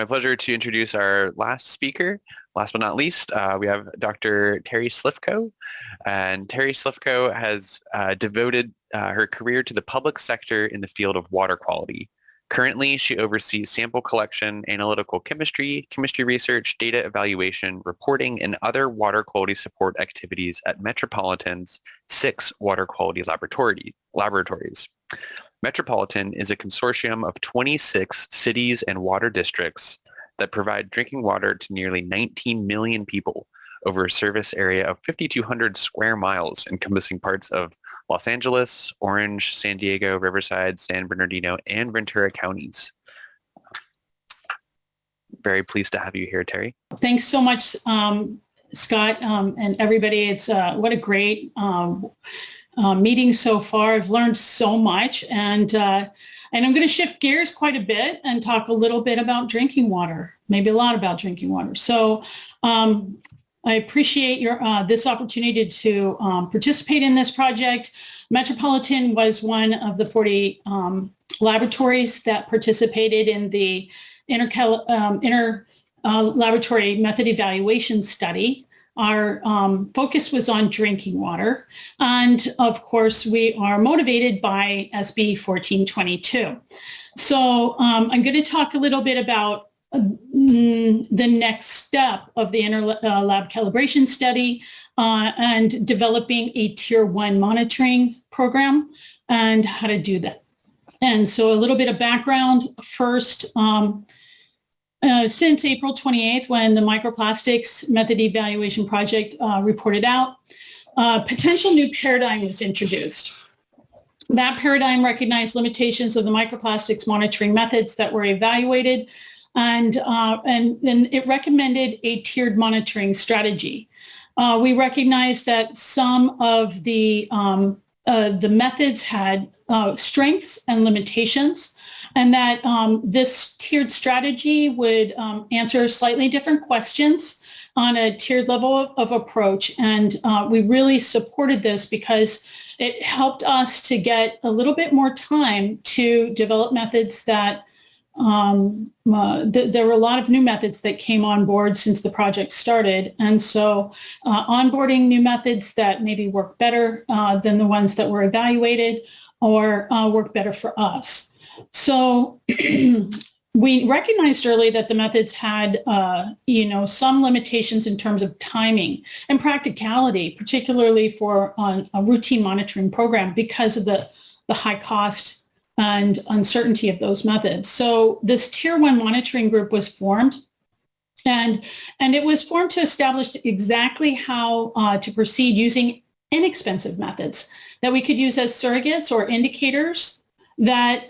my pleasure to introduce our last speaker. Last but not least, we have Dr. Terri Slifko. And Terri Slifko has devoted her career to the public sector in the field of water quality. Currently, she oversees sample collection, analytical chemistry, chemistry research, data evaluation, reporting, and other water quality support activities at Metropolitan's 6 water quality laboratories. Metropolitan is a consortium of 26 cities and water districts that provide drinking water to nearly 19 million people over a service area of 5,200 square miles, encompassing parts of Los Angeles, Orange, San Diego, Riverside, San Bernardino, and Ventura counties. Very pleased to have you here, Terri. Thanks so much, Scott, and everybody. It's what a great meeting so far. I've learned so much, and I'm going to shift gears quite a bit and talk a little bit about drinking water, maybe a lot about drinking water. So I appreciate this opportunity to participate in this project. Metropolitan was one of the 40 laboratories that participated in the inter-laboratory method evaluation study. Our focus was on drinking water. And of course, we are motivated by SB 1422. So I'm going to talk a little bit about the next step of the lab calibration study and developing a tier 1 monitoring program and how to do that. And so a little bit of background first. Since April 28th, when the Microplastics Method Evaluation Project reported out, a potential new paradigm was introduced. That paradigm recognized limitations of the microplastics monitoring methods that were evaluated, and it recommended a tiered monitoring strategy. We recognized that some of the methods had strengths and limitations, and that this tiered strategy would answer slightly different questions on a tiered level of approach. And we really supported this because it helped us to get a little bit more time to develop methods that there were a lot of new methods that came on board since the project started. And so onboarding new methods that maybe work better than the ones that were evaluated or work better for us. So we recognized early that the methods had, some limitations in terms of timing and practicality, particularly for a routine monitoring program because of the high cost and uncertainty of those methods. So this tier 1 monitoring group was formed, and it was formed to establish exactly how to proceed using inexpensive methods that we could use as surrogates or indicators that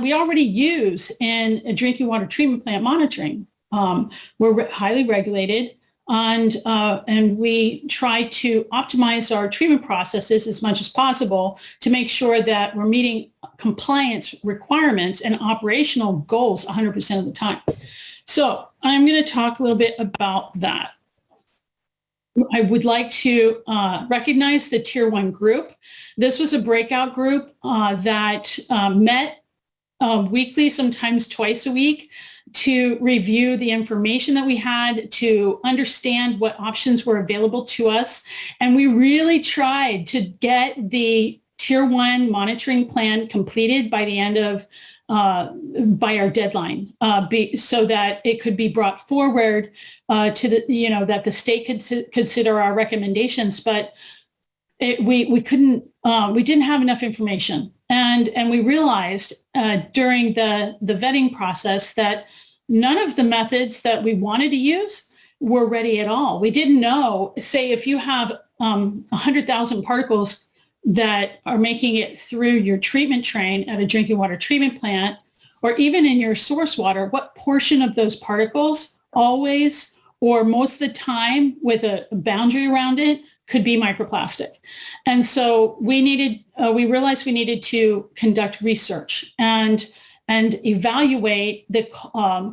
we already use in a drinking water treatment plant monitoring. We're highly regulated, and we try to optimize our treatment processes as much as possible to make sure that we're meeting compliance requirements and operational goals 100% of the time. So I'm going to talk a little bit about that. I would like to recognize the Tier 1 group. This was a breakout group that met weekly, sometimes twice a week, to review the information that we had, to understand what options were available to us. And we really tried to get the Tier 1 monitoring plan completed by the end of by our deadline, so that it could be brought forward to the, that the state could consider our recommendations. But we couldn't, we didn't have enough information, and we realized during the vetting process that none of the methods that we wanted to use were ready at all. We didn't know, say, if you have 100,000 particles that are making it through your treatment train at a drinking water treatment plant, or even in your source water, what portion of those particles always, or most of the time with a boundary around it, could be microplastic. And so we realized we needed to conduct research and evaluate the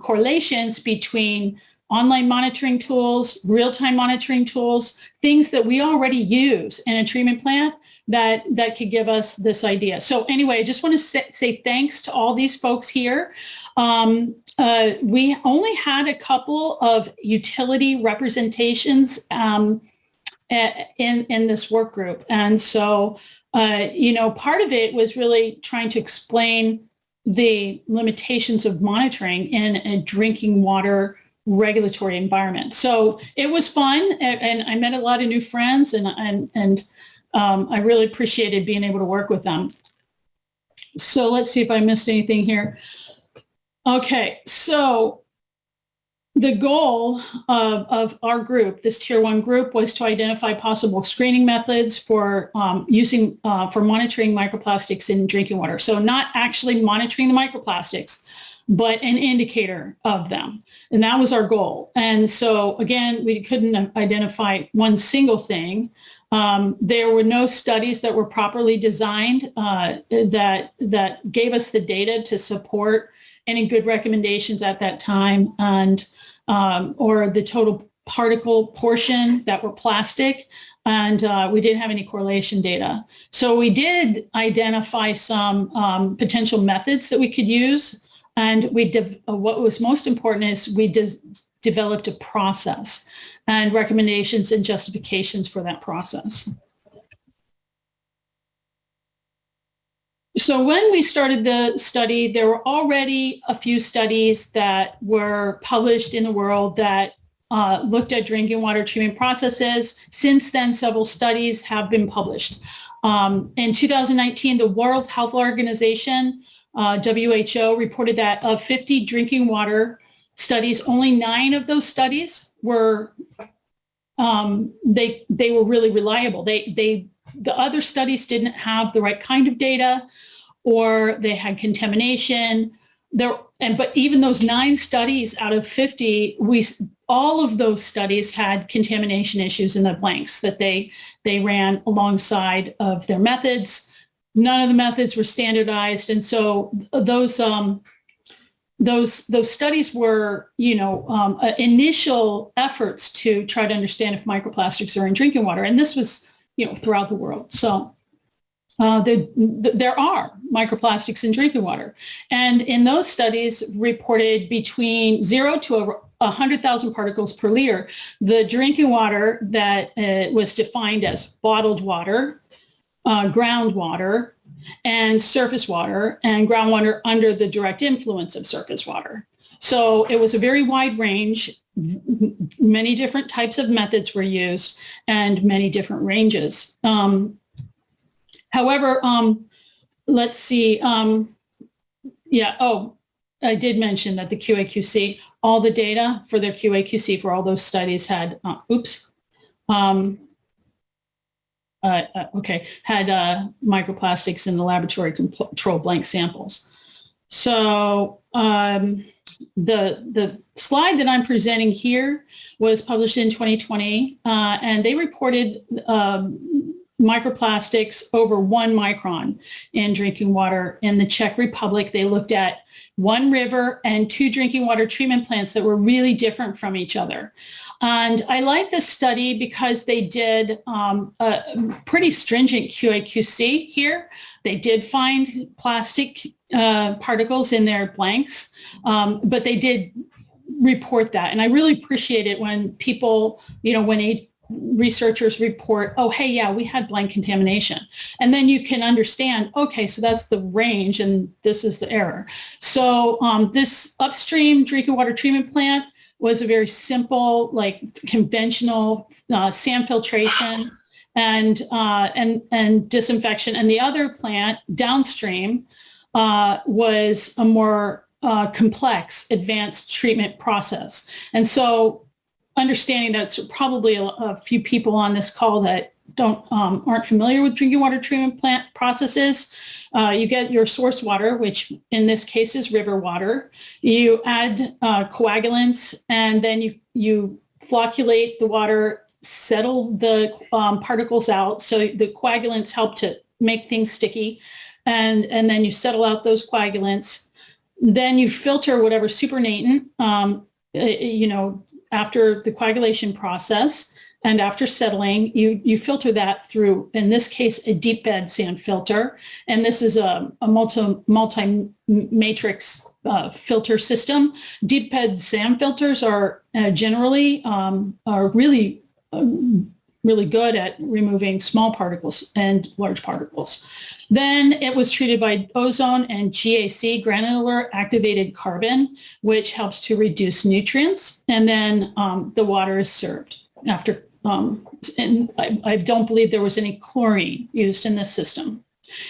correlations between online monitoring tools, real-time monitoring tools, things that we already use in a treatment plant that could give us this idea. So anyway, I just want to say thanks to all these folks here. We only had a couple of utility representations in this work group. And so, part of it was really trying to explain the limitations of monitoring in a drinking water regulatory environment. So it was fun, and I met a lot of new friends, and I really appreciated being able to work with them. So let's see if I missed anything here. Okay, so the goal of our group, this Tier 1 group, was to identify possible screening methods for monitoring microplastics in drinking water. So not actually monitoring the microplastics, but an indicator of them. And that was our goal. And so again, we couldn't identify one single thing. There were no studies that were properly designed that gave us the data to support any good recommendations at that time, and or the total particle portion that were plastic, and we didn't have any correlation data. So we did identify some potential methods that we could use, and what was most important is we developed a process and recommendations and justifications for that process. So when we started the study, there were already a few studies that were published in the world that looked at drinking water treatment processes. Since then, several studies have been published. In 2019, the World Health Organization, WHO, reported that of 50 drinking water studies, only 9 of those studies were they were really reliable. The other studies didn't have the right kind of data, or they had contamination. But even those 9 studies out of 50, all of those studies had contamination issues in the blanks that they ran alongside of their methods. None of the methods were standardized, and so those studies were, initial efforts to try to understand if microplastics are in drinking water, and this was, throughout the world. So there are microplastics in drinking water, and in those studies reported between 0 to 100,000 particles per liter. The drinking water that was defined as bottled water, groundwater, and surface water, and groundwater under the direct influence of surface water. So it was a very wide range. Many different types of methods were used, and many different ranges. However, let's see. I did mention that the QA/QC, all the data for their QA/QC for all those studies had, had microplastics in the laboratory control blank samples. So the slide that I'm presenting here was published in 2020, and they reported microplastics over 1 micron in drinking water in the Czech Republic. They looked at 1 river and 2 drinking water treatment plants that were really different from each other. And I like this study because they did a pretty stringent QA/QC here. They did find plastic particles in their blanks, but they did report that. And I really appreciate it when people, when researchers report, oh, hey, yeah, we had blank contamination. And then you can understand, okay, so that's the range and this is the error. So this upstream drinking water treatment plant was a very simple, conventional sand filtration and disinfection. And the other plant downstream was a more complex, advanced treatment process. And so understanding that's probably a few people on this call that aren't familiar with drinking water treatment plant processes. You get your source water, which in this case is river water. You add coagulants, and then you flocculate the water, settle the particles out. So the coagulants help to make things sticky, and then you settle out those coagulants. Then you filter whatever supernatant, after the coagulation process, And after settling, you filter that through, in this case, a deep bed sand filter. And this is a multi-matrix filter system. Deep bed sand filters are generally are really good at removing small particles and large particles. Then it was treated by ozone and GAC, granular activated carbon, which helps to reduce nutrients. And then the water is served after. And I don't believe there was any chlorine used in this system.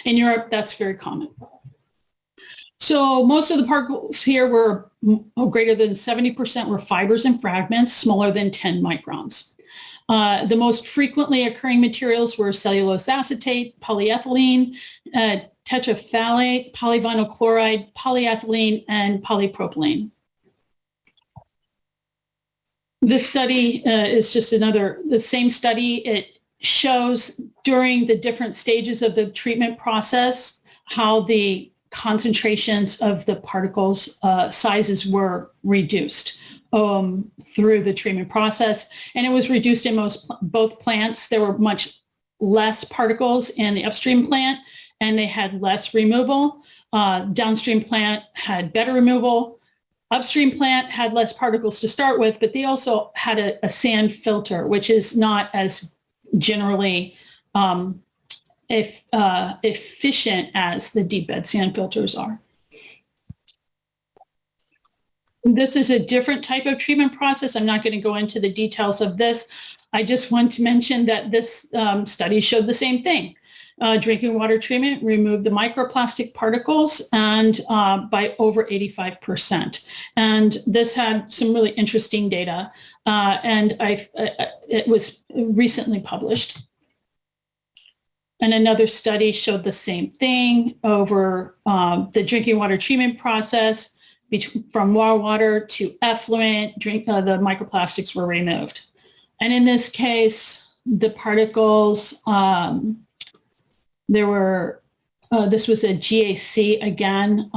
In Europe, that's very common. So most of the particles here were greater than 70% were fibers and fragments, smaller than 10 microns. The most frequently occurring materials were cellulose acetate, polyethylene, tetraphthalate, polyvinyl chloride, polyethylene, and polypropylene. This study is just the same study. It shows during the different stages of the treatment process how the concentrations of the particles sizes were reduced through the treatment process. And it was reduced in both plants. There were much less particles in the upstream plant, and they had less removal. Downstream plant had better removal. Upstream plant had less particles to start with, but they also had a sand filter, which is not as generally efficient as the deep bed sand filters are. This is a different type of treatment process. I'm not going to go into the details of this. I just want to mention that this study showed the same thing. Drinking water treatment removed the microplastic particles and by over 85%. And this had some really interesting data, and it was recently published. And another study showed the same thing over the drinking water treatment process. From raw water to effluent, the microplastics were removed. And in this case, the particles, there were, this was a GAC again.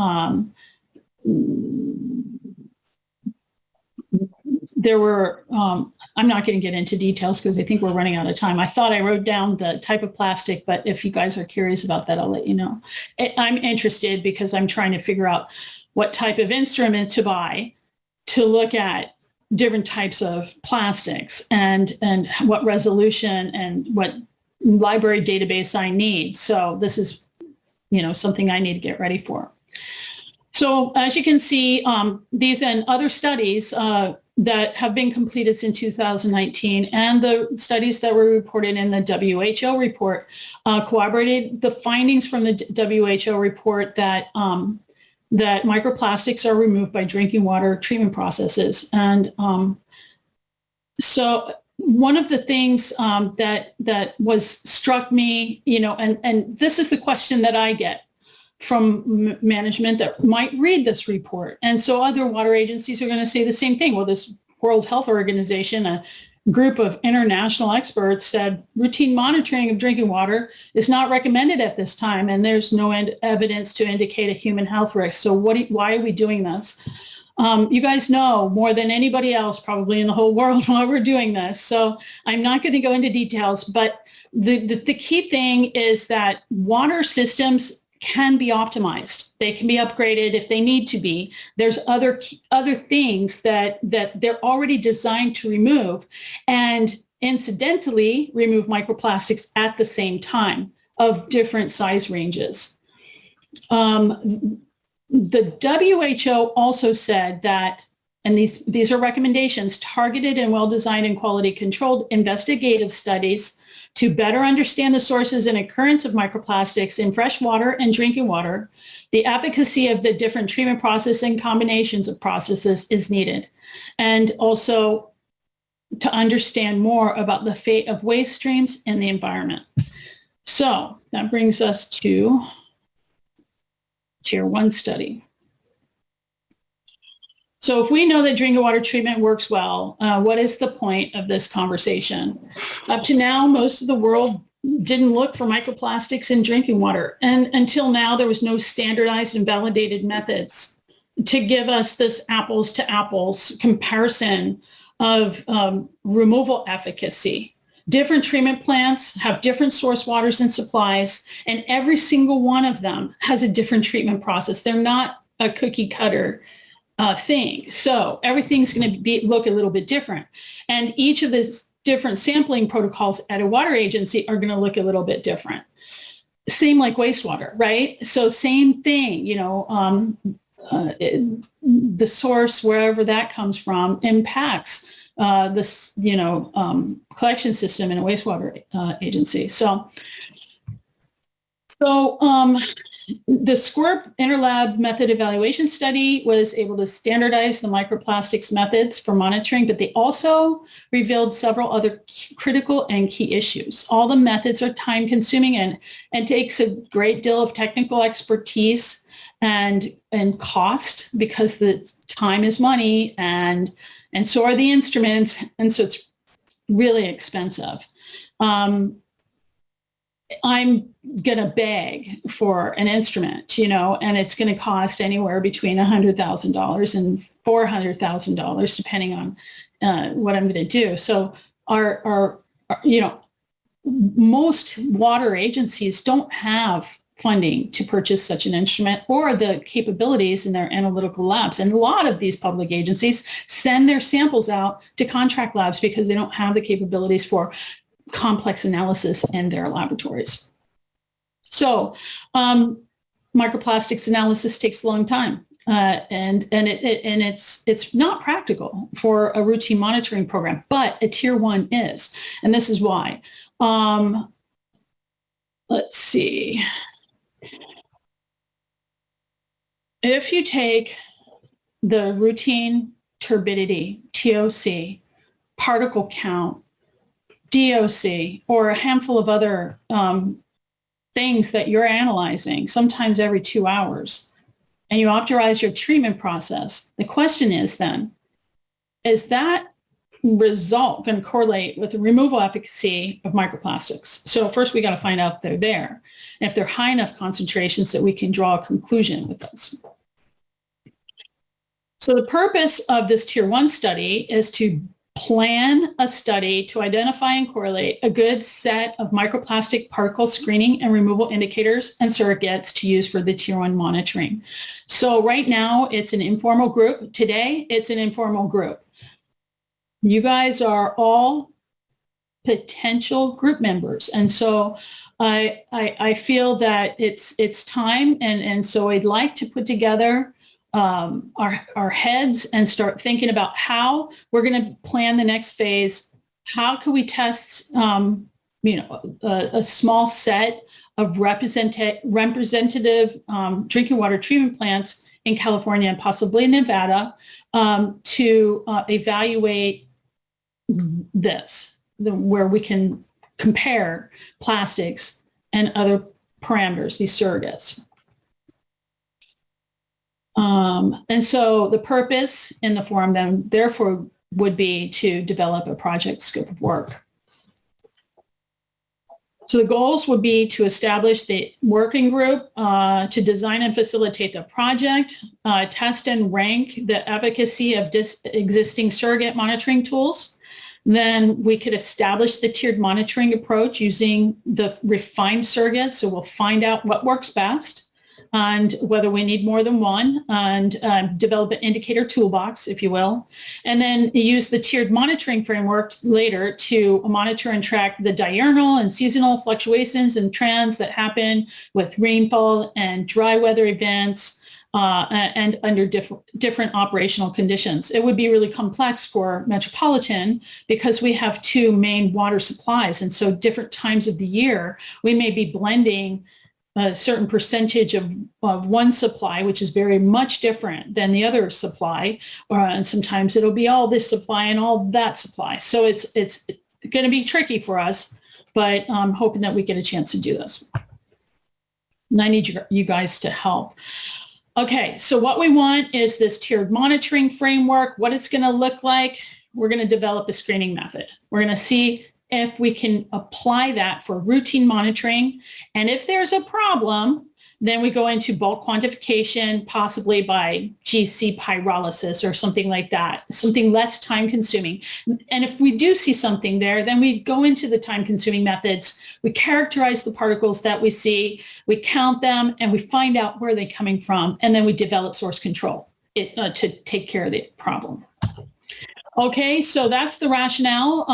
There were, I'm not going to get into details because I think we're running out of time. I thought I wrote down the type of plastic, but if you guys are curious about that, I'll let you know. I'm interested because I'm trying to figure out what type of instrument to buy to look at different types of plastics and what resolution and what library database I need. So this is, something I need to get ready for. So as you can see, these and other studies that have been completed since 2019 and the studies that were reported in the WHO report corroborated the findings from the WHO report that that microplastics are removed by drinking water treatment processes. And so one of the things that was struck me, and this is the question that I get from management that might read this report. And so other water agencies are going to say the same thing. Well, this World Health Organization, a group of international experts, said routine monitoring of drinking water is not recommended at this time, and there's no evidence to indicate a human health risk. So why are we doing this? You guys know more than anybody else probably in the whole world why we're doing this. So I'm not going to go into details, but the key thing is that water systems can be optimized. They can be upgraded if they need to be. There's other things that they're already designed to remove and incidentally remove microplastics at the same time of different size ranges. The WHO also said that, and these are recommendations, targeted and well-designed and quality-controlled investigative studies to better understand the sources and occurrence of microplastics in fresh water and drinking water, the efficacy of the different treatment processes and combinations of processes is needed. And also to understand more about the fate of waste streams in the environment. So that brings us to Tier 1 study. So if we know that drinking water treatment works well, what is the point of this conversation? Up to now, most of the world didn't look for microplastics in drinking water. And until now, there was no standardized and validated methods to give us this apples to apples comparison of removal efficacy. Different treatment plants have different source waters and supplies, and every single one of them has a different treatment process. They're not a cookie cutter thing. So everything's going to look a little bit different. And each of the different sampling protocols at a water agency are going to look a little bit different. Same like wastewater, right? So same thing, the source, wherever that comes from, impacts this, collection system in a wastewater agency. So the SQUIRP Interlab Method Evaluation Study was able to standardize the microplastics methods for monitoring, but they also revealed several other critical and key issues. All the methods are time consuming and takes a great deal of technical expertise and cost, because the time is money and so are the instruments, and so it's really expensive. I'm going to beg for an instrument, and it's going to cost anywhere between $100,000 and $400,000, depending on what I'm going to do. So our most water agencies don't have funding to purchase such an instrument or the capabilities in their analytical labs. And a lot of these public agencies send their samples out to contract labs because they don't have the capabilities for complex analysis in their laboratories. So microplastics analysis takes a long time, and it's not practical for a routine monitoring program, but a tier 1 is, and this is why. Let's see. If you take the routine turbidity, TOC, particle count, DOC, or a handful of other things that you're analyzing, sometimes every 2 hours, and you optimize your treatment process, the question is then, is that result going to correlate with the removal efficacy of microplastics? So first we got to find out if they're there, and if they're high enough concentrations that we can draw a conclusion with this. So the purpose of this tier 1 study is to plan a study to identify and correlate a good set of microplastic particle screening and removal indicators and surrogates to use for the tier 1 monitoring. So right now it's an informal group. Today it's an informal group. You guys are all potential group members. And so I feel that it's time. And so I'd like to put together our heads and start thinking about how we're going to plan the next phase. How can we test, a small set of representative drinking water treatment plants in California and possibly Nevada to evaluate this, where we can compare plastics and other parameters, these surrogates. And so the purpose in the forum then therefore would be to develop a project scope of work. So the goals would be to establish the working group, to design and facilitate the project, test and rank the efficacy of existing surrogate monitoring tools. Then we could establish the tiered monitoring approach using the refined surrogates. So we'll find out what works best and whether we need more than one, and develop an indicator toolbox, if you will, and then use the tiered monitoring framework later to monitor and track the diurnal and seasonal fluctuations and trends that happen with rainfall and dry weather events and under different operational conditions. It would be really complex for Metropolitan because we have 2 main water supplies, and so different times of the year, we may be blending a certain percentage of one supply, which is very much different than the other supply, and sometimes it'll be all this supply and all that supply. So it's going to be tricky for us, but I'm hoping that we get a chance to do this. And I need you guys to help. Okay, so what we want is this tiered monitoring framework, what it's going to look like. We're going to develop a screening method. We're going to see if we can apply that for routine monitoring. And if there's a problem, Then we go into bulk quantification, possibly by GC pyrolysis or something like that, something less time consuming. And if we do see something there, then we go into the time consuming methods. We characterize the particles that we see, we count them, and we find out where they're coming from. And then we develop source control to take care of the problem. Okay, so that's the rationale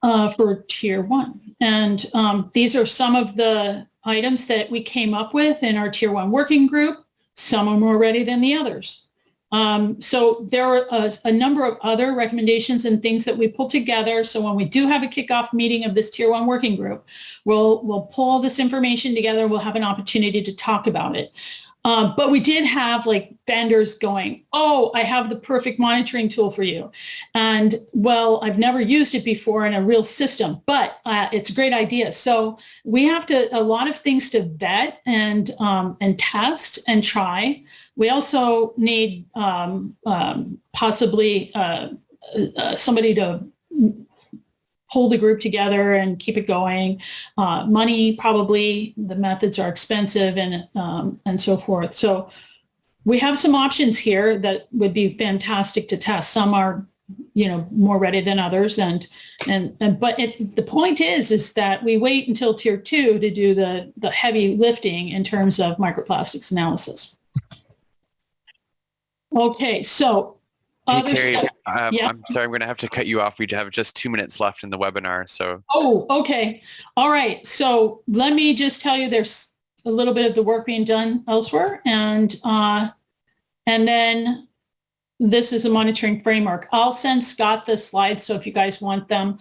for Tier 1. And these are some of the items that we came up with in our Tier 1 working group. Some are more ready than the others. So there are a number of other recommendations and things that we pulled together. So when we do have a kickoff meeting of this Tier 1 working group, we'll pull all this information together. We'll have an opportunity to talk about it. But we did have like vendors going, oh, I have the perfect monitoring tool for you. And well, I've never used it before in a real system, but it's a great idea. So we have a lot of things to vet and test and try. We also need possibly somebody to hold the group together and keep it going. Money, probably, the methods are expensive and so forth. So we have some options here that would be fantastic to test. Some are, more ready than others. But the point is that we wait until Tier 2 to do the heavy lifting in terms of microplastics analysis. Okay, so hey, Terri, I'm sorry, I'm going to have to cut you off. We have just 2 minutes left in the webinar. So. Oh, okay. All right. So let me just tell you, there's a little bit of the work being done elsewhere. And then this is a monitoring framework. I'll send Scott the slides. So if you guys want them,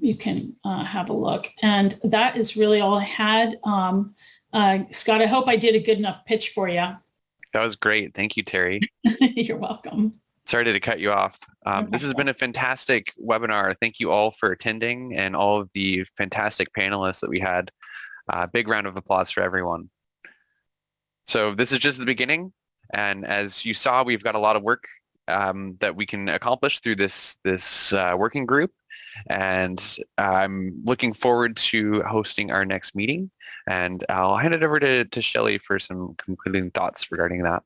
you can have a look. And that is really all I had. Scott, I hope I did a good enough pitch for you. That was great. Thank you, Terri. You're welcome. Sorry to cut you off. This has been a fantastic webinar. Thank you all for attending and all of the fantastic panelists that we had. Big round of applause for everyone. So this is just the beginning. And as you saw, we've got a lot of work that we can accomplish through this working group. And I'm looking forward to hosting our next meeting. And I'll hand it over to Shelley for some concluding thoughts regarding that.